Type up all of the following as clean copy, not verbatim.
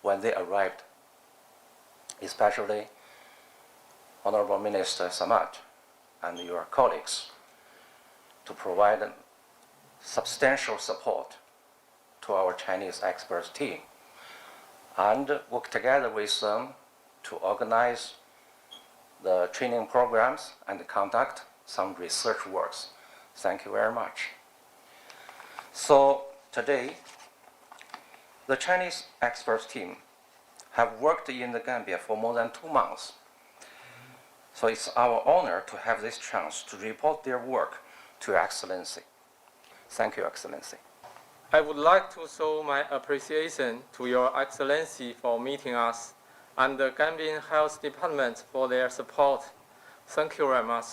when they arrived, especially Honorable Minister Samad and your colleagues, to provide substantial support to our Chinese experts team and work together with them to organize the training programs and conduct some research works. Thank you very much. So today, the Chinese experts team have worked in the Gambia for more than 2 months. So it's our honor to have this chance to report their work to Your Excellency. Thank you, Excellency. I would like to show my appreciation to Your Excellency for meeting us and the Gambian Health Department for their support. Thank you very much.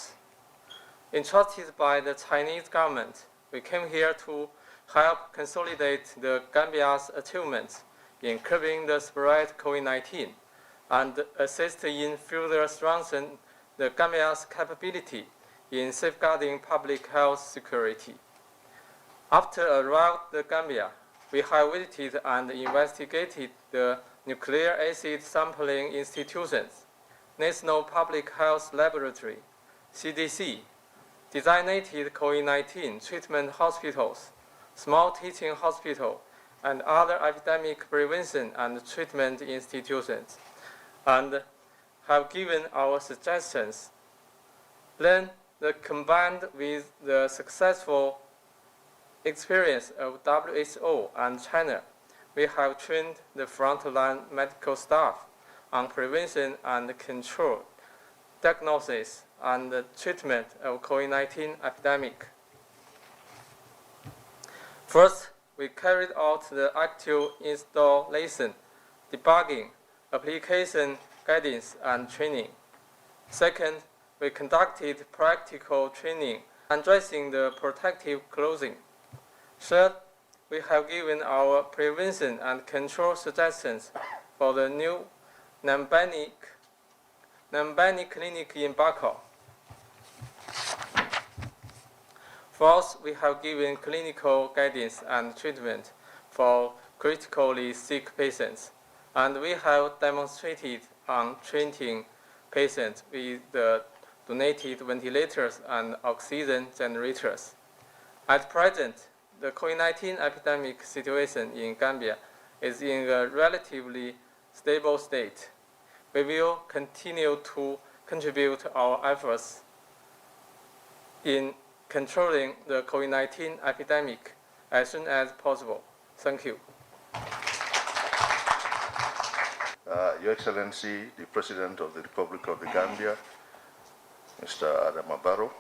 Entrusted by the Chinese government, we came here to help consolidate the Gambia's achievements in curbing the spread of COVID-19 and assist in further strengthening the Gambia's capability in safeguarding public health security. After arriving in the Gambia, we have visited and investigated the Nucleic Acid Sampling Institutions, National Public Health Laboratory, CDC, designated COVID-19 treatment hospitals, small teaching hospital, and other epidemic prevention and treatment institutions, and have given our suggestions. Then, combined with the successful experience of WHO and China, we have trained the frontline medical staff on prevention and control, diagnosis, and treatment of COVID-19 epidemic. First, we carried out the active installation, debugging, application guidance, and training. Second, we conducted practical training addressing the protective clothing. Third, we have given our prevention and control suggestions for the new non-banning clinic in Barrow. Fourth, we have given clinical guidance and treatment for critically sick patients, and we have demonstrated on treating patients with the donated ventilators and oxygen generators. At present, the COVID-19 epidemic situation in Gambia is in a relatively stable state. We will continue to contribute our efforts in controlling the COVID-19 epidemic as soon as possible. Thank you. Your Excellency, the President of the Republic of the Gambia, Mr. Adama Barrow,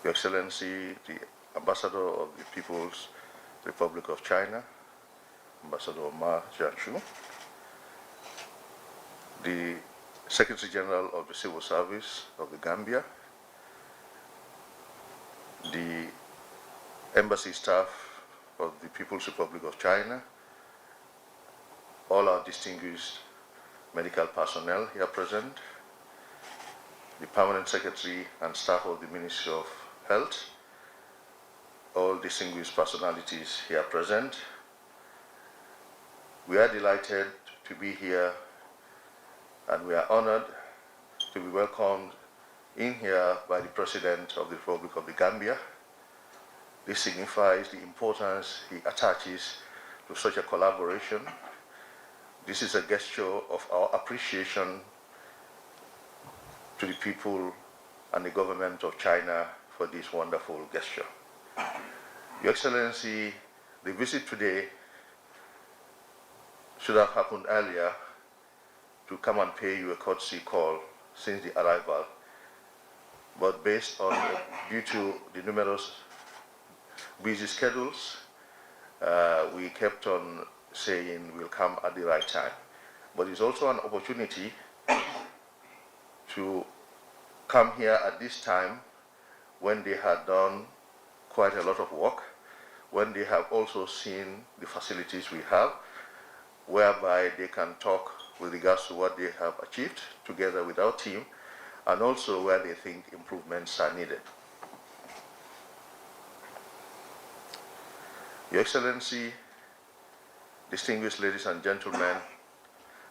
Your Excellency, the Ambassador of the People's Republic of China, Ambassador Ma Jianshu, the Secretary General of the Civil Service of the Gambia, the embassy staff of the People's Republic of China, all our distinguished medical personnel here present, the Permanent Secretary and staff of the Ministry of Health, all distinguished personalities here present. We are delighted to be here and we are honored to be welcomed in here by the President of the Republic of the Gambia. This signifies the importance he attaches to such a collaboration. This is a gesture of our appreciation to the people and the government of China for this wonderful gesture. Your Excellency, the visit today should have happened earlier to come and pay you a courtesy call since the arrival, but due to the numerous busy schedules, we kept on saying we'll come at the right time. But it's also an opportunity to come here at this time when they had done quite a lot of work, when they have also seen the facilities we have, whereby they can talk with regards to what they have achieved together with our team, and also where they think improvements are needed. Your Excellency, distinguished ladies and gentlemen,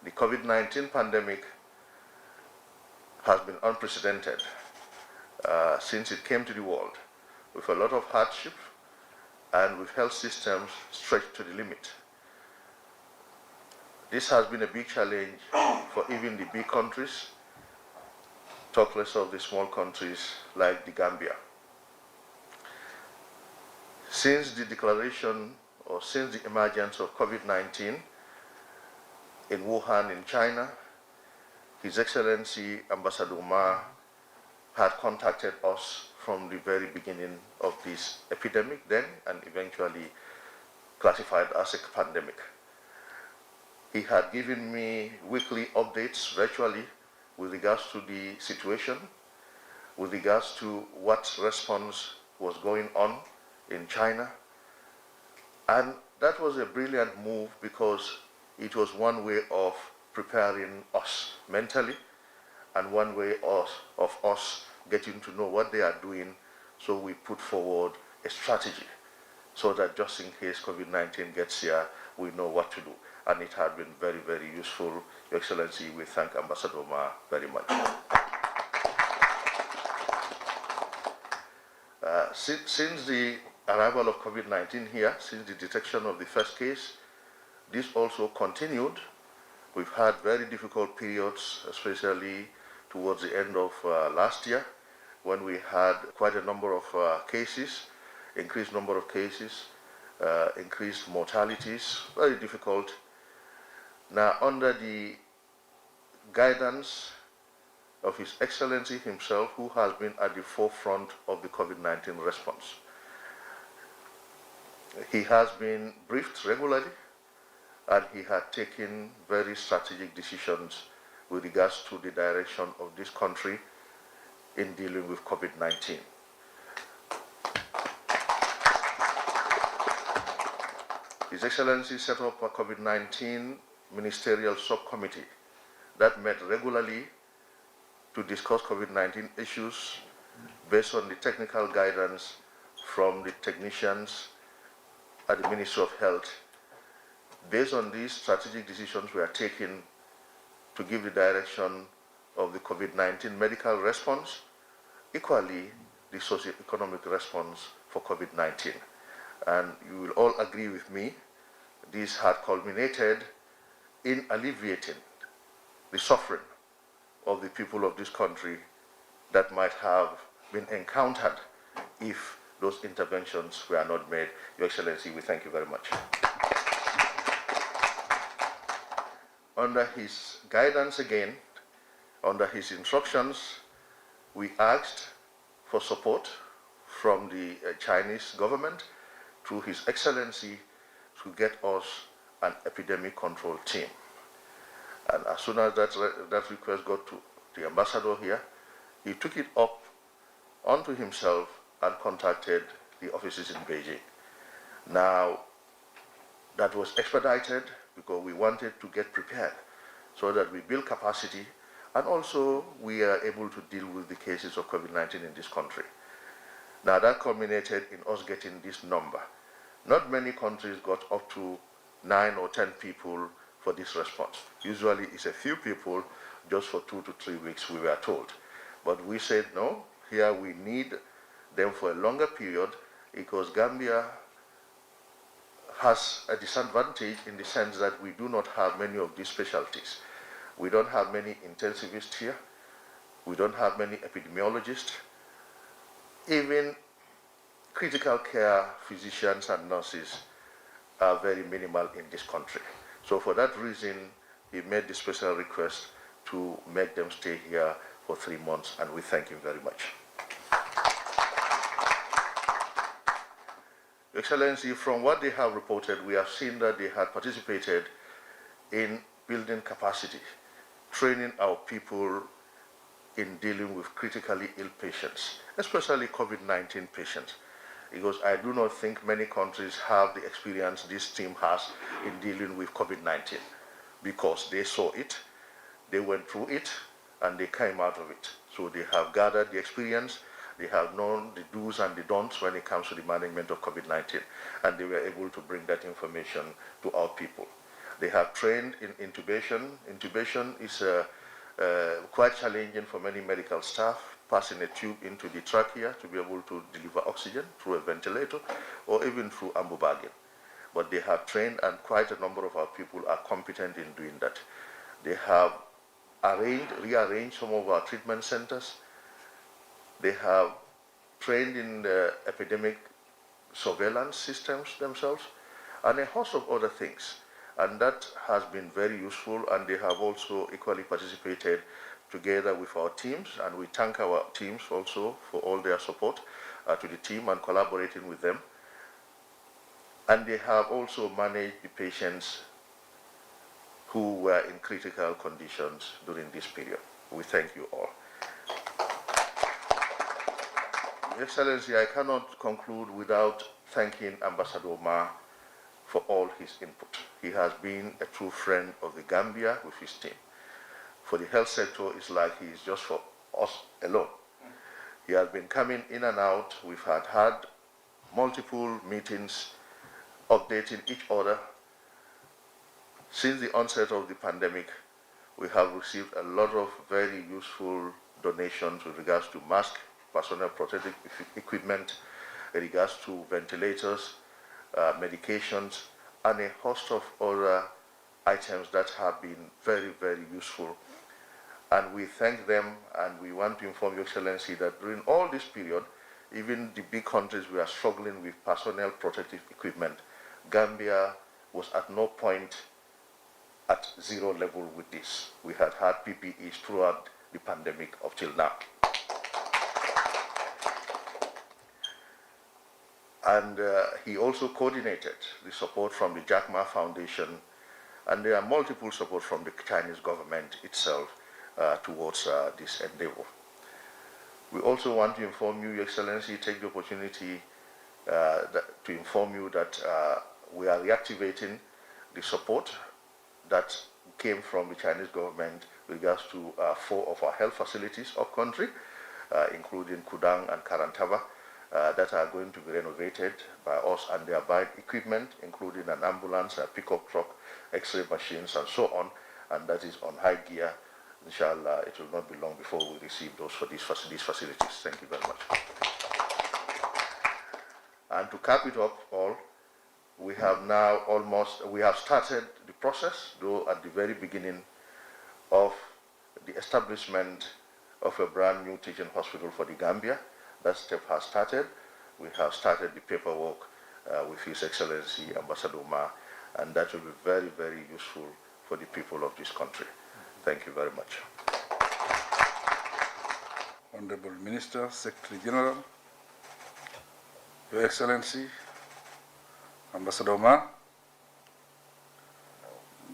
the COVID-19 pandemic has been unprecedented since it came to the world, with a lot of hardship and with health systems stretched to the limit. This has been a big challenge for even the big countries, talk less of the small countries like the Gambia. Since the declaration or since the emergence of COVID-19 in Wuhan in China, His Excellency Ambassador Ma had contacted us from the very beginning of this epidemic then and eventually classified as a pandemic. He had given me weekly updates virtually with regards to the situation, with regards to what response was going on in China. And that was a brilliant move because it was one way of preparing us mentally and one way of us getting to know what they are doing, so we put forward a strategy so that just in case COVID-19 gets here, we know what to do. And it had been very, very useful. Your Excellency, we thank Ambassador Ma very much. Since the arrival of COVID-19 here, since the detection of the first case, this also continued. We've had very difficult periods, especially towards the end of last year, when we had quite a number of cases, increased number of cases, increased mortalities, very difficult. Now, under the guidance of His Excellency himself, who has been at the forefront of the COVID-19 response, he has been briefed regularly, and he had taken very strategic decisions with regards to the direction of this country in dealing with COVID-19. His Excellency set up a COVID-19 ministerial subcommittee that met regularly to discuss COVID-19 issues based on the technical guidance from the technicians at the Ministry of Health. Based on these strategic decisions we are taking to give the direction of the COVID-19 medical response, equally the socio-economic response for COVID-19. And you will all agree with me, this had culminated in alleviating the suffering of the people of this country that might have been encountered if those interventions were not made. Your Excellency, we thank you very much. Under his guidance again, under his instructions, we asked for support from the Chinese government through His Excellency to get us an epidemic control team. And as soon as that request got to the ambassador here, he took it up onto himself and contacted the offices in Beijing. Now, that was expedited because we wanted to get prepared so that we build capacity and also we are able to deal with the cases of COVID-19 in this country. Now, that culminated in us getting this number. Not many countries got up to 9 or 10 people for this response. Usually it's a few people just for 2 to 3 weeks, we were told. But we said, no, here we need them for a longer period because Gambia has a disadvantage in the sense that we do not have many of these specialties. We don't have many intensivists here. We don't have many epidemiologists. Even critical care physicians and nurses are very minimal in this country. So for that reason, he made the special request to make them stay here for 3 months, and we thank him very much. Excellency, from what they have reported, we have seen that they had participated in building capacity, training our people in dealing with critically ill patients, especially COVID-19 patients, because I do not think many countries have the experience this team has in dealing with COVID-19, because they saw it, they went through it, and they came out of it. So they have gathered the experience, They have known the do's and the don'ts when it comes to the management of COVID-19, and they were able to bring that information to our people. They have trained in intubation. Intubation is quite challenging for many medical staff, passing a tube into the trachea to be able to deliver oxygen through a ventilator or even through ambu-bagging. But they have trained, and quite a number of our people are competent in doing that. They have rearranged some of our treatment centers. They have trained in the epidemic surveillance systems themselves, and a host of other things. And that has been very useful, and they have also equally participated together with our teams, and we thank our teams also for all their support to the team and collaborating with them. And they have also managed the patients who were in critical conditions during this period. We thank you all. Your Excellency, I cannot conclude without thanking Ambassador Ma for all his input. He has been a true friend of the Gambia with his team. For the health sector, it's like he is just for us alone. He has been coming in and out. We've had multiple meetings updating each other. Since the onset of the pandemic, we have received a lot of very useful donations with regards to masks, personal protective equipment, in regards to ventilators, medications, and a host of other items that have been very, very useful. And we thank them, and we want to inform Your Excellency that during all this period, even the big countries were struggling with personal protective equipment. Gambia was at no point at zero level with this. We had PPEs throughout the pandemic up till now. And he also coordinated the support from the Jack Ma Foundation, and there are multiple support from the Chinese government itself towards this endeavor. We also want to inform you, Your Excellency, take the opportunity to inform you that we are reactivating the support that came from the Chinese government with regards to 4 of our health facilities up country, including Kudang and Karantaba, that are going to be renovated by us, and they are buying equipment, including an ambulance, a pickup truck, X-ray machines, and so on, and that is on high gear. Inshallah, it will not be long before we receive those for these facilities. Thank you very much. And to cap it up all, we have now started the process, though at the very beginning, of the establishment of a brand new teaching hospital for the Gambia. That step has started. We have started the paperwork with His Excellency Ambassador Ma, and that will be very, very useful for the people of this country. Thank you very much. Honorable Minister, Secretary General, Your Excellency, Ambassador Ma,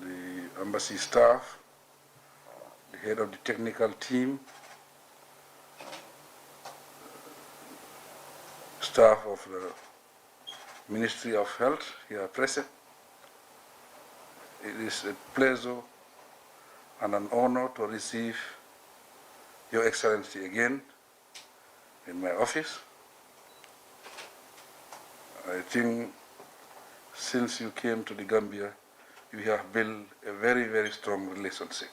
the embassy staff, the head of the technical team, staff of the Ministry of Health here present. It is a pleasure and an honor to receive Your Excellency again in my office. I think since you came to the Gambia, you have built a very, very strong relationship.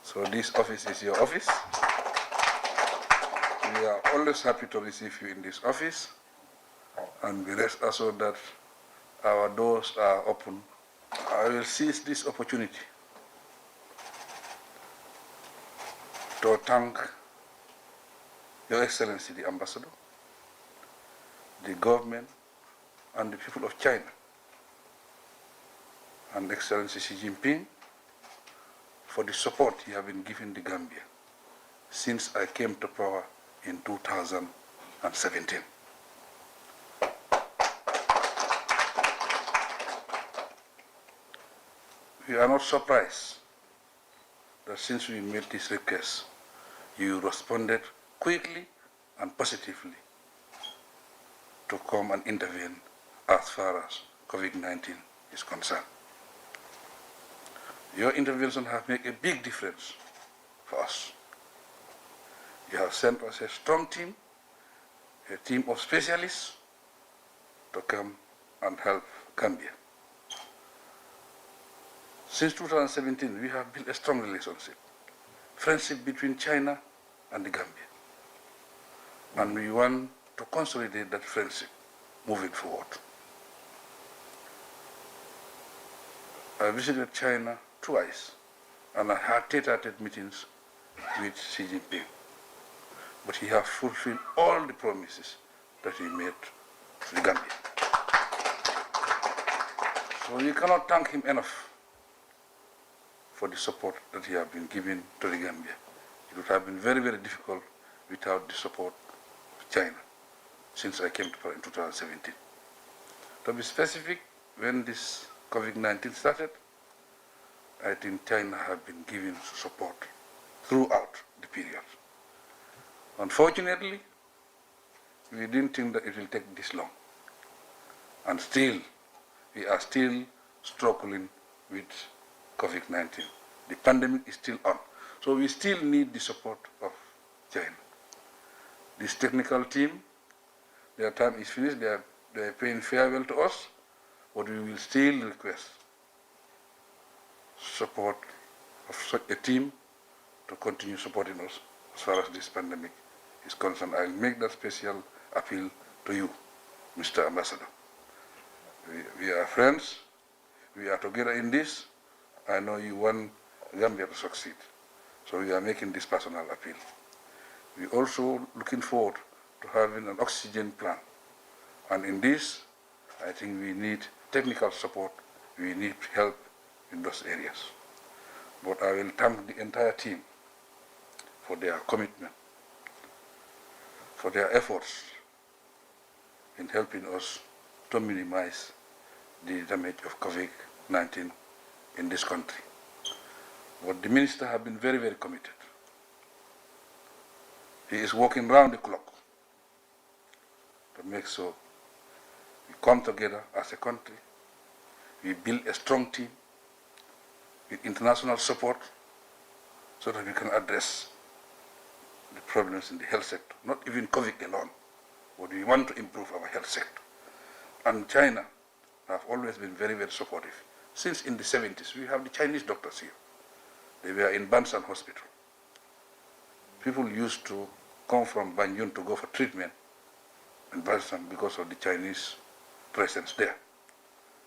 So this office is your office. We are always happy to receive you in this office, and we rest assured that our doors are open. I will seize this opportunity to thank Your Excellency the Ambassador, the government, and the people of China, and Excellency Xi Jinping for the support he has been giving the Gambia since I came to power in 2017. We are not surprised that since we made this request, you responded quickly and positively to come and intervene as far as COVID-19 is concerned. Your intervention has made a big difference for us. You have sent us a strong team a team of specialists to come and help Gambia. Since 2017, we have built a strong relationship, friendship between China and the Gambia. And we want to consolidate that friendship moving forward. I visited China twice, and I had tete-a-tete meetings with Xi Jinping. But he has fulfilled all the promises that he made to the Gambia. So we cannot thank him enough for the support that he has been giving to the Gambia. It would have been very, very difficult without the support of China since I came to power in 2017. To be specific, when this COVID-19 started, I think China has been giving support throughout the period. Unfortunately, we didn't think that it will take this long. And still, we are still struggling with COVID-19. The pandemic is still on. So we still need the support of China. This technical team, their time is finished, they are paying farewell to us, but we will still request support of such a team to continue supporting us as far as this pandemic is concerned. I'll make that special appeal to you, Mr. Ambassador. We are friends, we are together in this. I know you want Gambia to succeed, so we are making this personal appeal. We are also looking forward to having an oxygen plan, and in this, I think we need technical support, we need help in those areas. But I will thank the entire team for their commitment, for their efforts in helping us to minimize the damage of COVID-19 in this country. But the minister has been very, very committed. He is working round the clock to make sure we come together as a country, we build a strong team with international support so that we can address the problems in the health sector, not even COVID alone, but we want to improve our health sector. And China have always been very, very supportive. Since in the 70s, we have the Chinese doctors here. They were in Bansan Hospital. People used to come from Banjul to go for treatment in Bansan because of the Chinese presence there.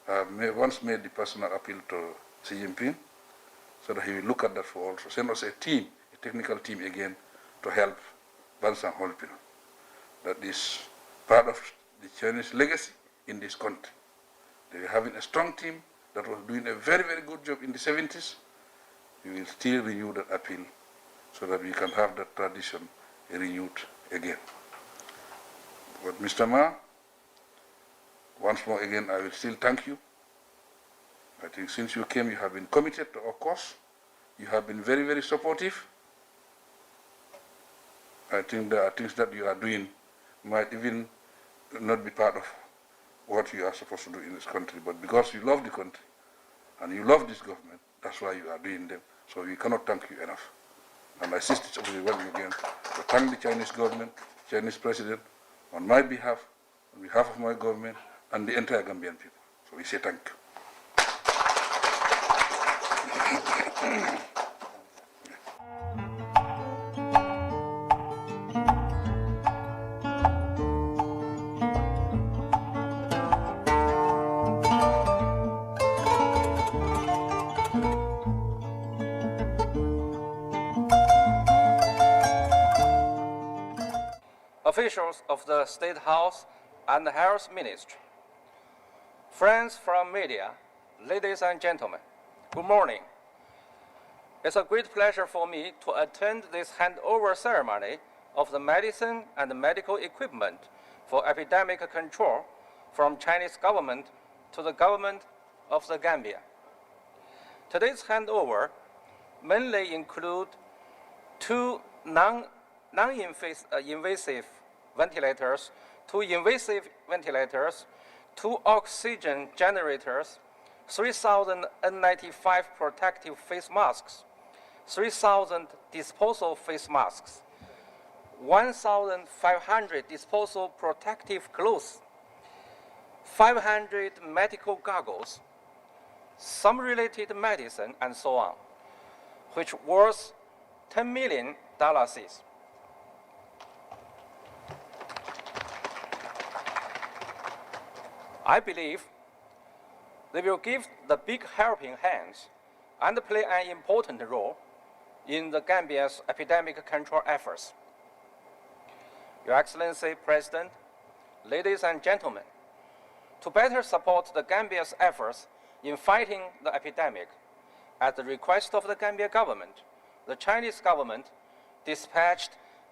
I once made the personal appeal to Xi Jinping so that he will look at that for also. Send us a team, a technical team again, to help Bansan Hospital. That is part of the Chinese legacy in this country. They were having a strong team that was doing a very, very good job in the 70s. We will still renew that appeal so that we can have that tradition renewed again. But Mr. Ma, once more again, I will still thank you. I think since you came, you have been committed to our cause. You have been very, very supportive. I think there are things that you are doing might even not be part of what you are supposed to do in this country, but because you love the country and you love this government, that's why you are doing them. So we cannot thank you enough. And I insist this opportunity again to thank the Chinese government, Chinese president, on my behalf, on behalf of my government, and the entire Gambian people. So we say thank you. Officials of the State House and the Health Ministry, friends from media, ladies and gentlemen, good morning. It's a great pleasure for me to attend this handover ceremony of the medicine and medical equipment for epidemic control from Chinese government to the government of the Gambia. Today's handover mainly include two non-invasive ventilators, 2 invasive ventilators, 2 oxygen generators, 3,000 N95 protective face masks, 3,000 disposal face masks, 1,500 disposable protective clothes, 500 medical goggles, some related medicine, and so on, which worth $10 million. I believe they will give the big helping hands and play an important role in the Gambia's epidemic control efforts. Your Excellency, President, ladies and gentlemen, to better support the Gambia's efforts in fighting the epidemic, at the request of the Gambia government, the Chinese government dispatched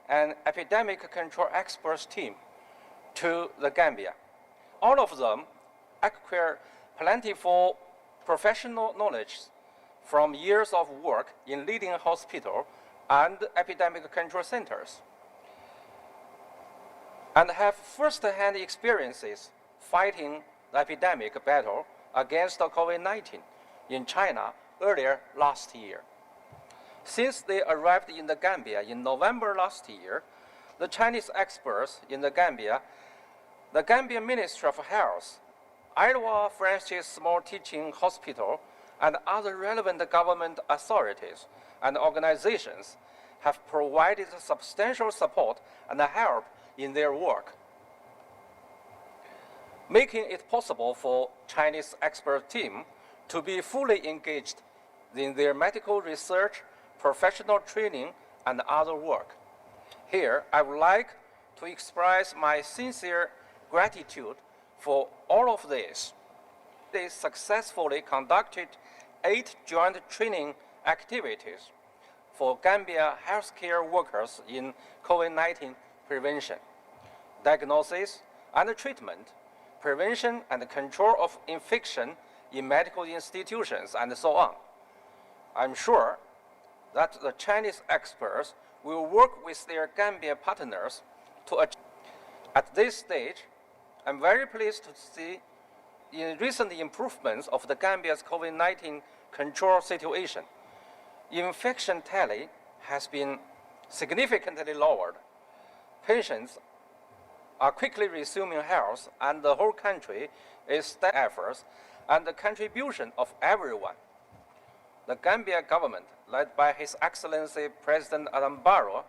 an epidemic control experts team to the Gambia. All of them acquire plentiful professional knowledge from years of work in leading hospitals and epidemic control centers, and have first-hand experiences fighting the epidemic battle against COVID-19 in China earlier last year. Since they arrived in the Gambia in November last year, the Chinese experts in the Gambia Ministry of Health, Iowa Francis Small Teaching Hospital, and other relevant government authorities and organizations have provided substantial support and help in their work, making it possible for Chinese expert team to be fully engaged in their medical research, professional training, and other work. Here, I would like to express my sincere gratitude for all of this. They successfully conducted 8 joint training activities for Gambia healthcare workers in COVID-19 prevention, diagnosis and treatment, prevention and control of infection in medical institutions, and so on. I'm sure that the Chinese experts will work with their Gambia partners to achieve. At this stage, I'm very pleased to see in recent improvements of the Gambia's COVID-19 control situation. Infection tally has been significantly lowered. Patients are quickly resuming health, and the whole country is stepping efforts and the contribution of everyone. The Gambia government, led by His Excellency President Barrow,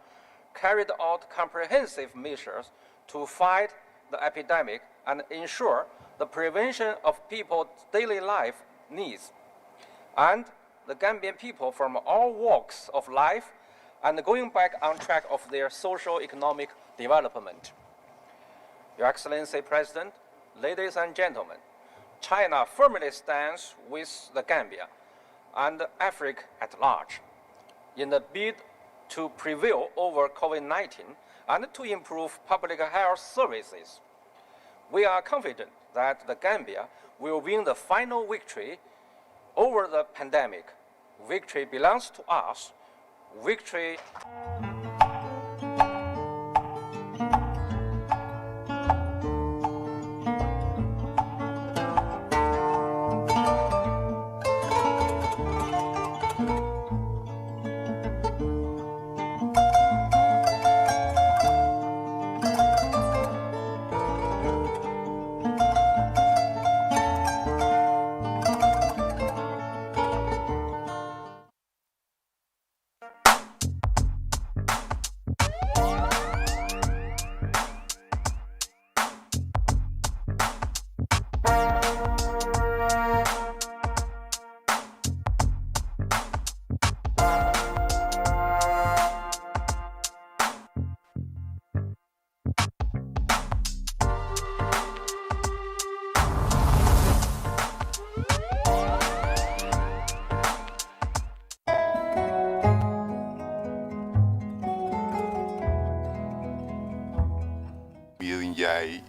carried out comprehensive measures to fight the epidemic and ensure the prevention of people's daily life needs. And the Gambian people from all walks of life and going back on track of their socio-economic development. Your Excellency President, ladies and gentlemen, China firmly stands with the Gambia and Africa at large in the bid to prevail over COVID-19 and to improve public health services. We are confident that the Gambia will win the final victory over the pandemic. Victory belongs to us. Victory. Ndiaye